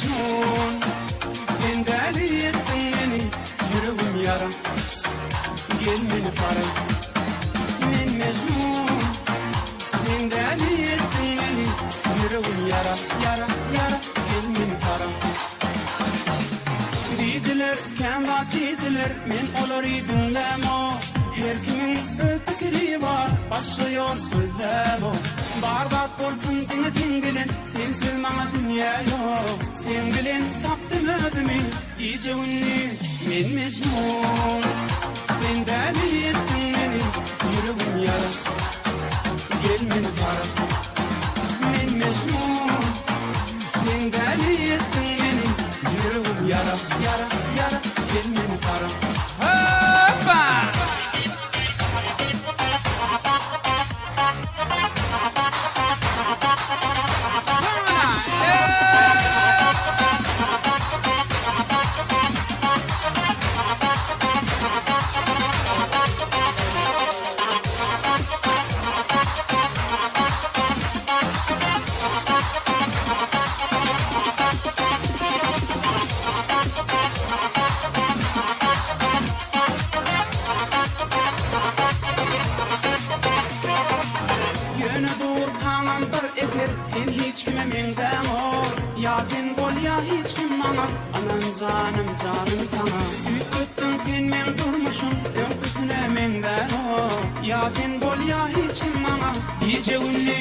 Mecnun, sen deli ettin beni, yüreğim yara. Gel beni para. Men Mecnun, sen deli ettin beni, yüreğim yara, yara, yara. Gel beni para. Dediler, kendi dediler, men oları dinlemo. Her kimin ötükleri var, başlıyor özlemo. Barbat bolsun dinletin bilen, sen bana dünya yok. Sen bilen taptın ödümü, gece ünlü, men Mecnun. Sen deli ettin beni, yüreğim yara. Gel beni para. Men Mecnun, sen deli ettin beni, yüreğim yara, yara, yara. Gel beni para. Hoppa! Sen hiç kime menden ol. Ya sen bol ya hiç kim bana. Anan canım canım sana. Ütüttün sen men durmuşum, önküsüne menden ol. Ya sen bol ya hiç kim bana. Gece ünlü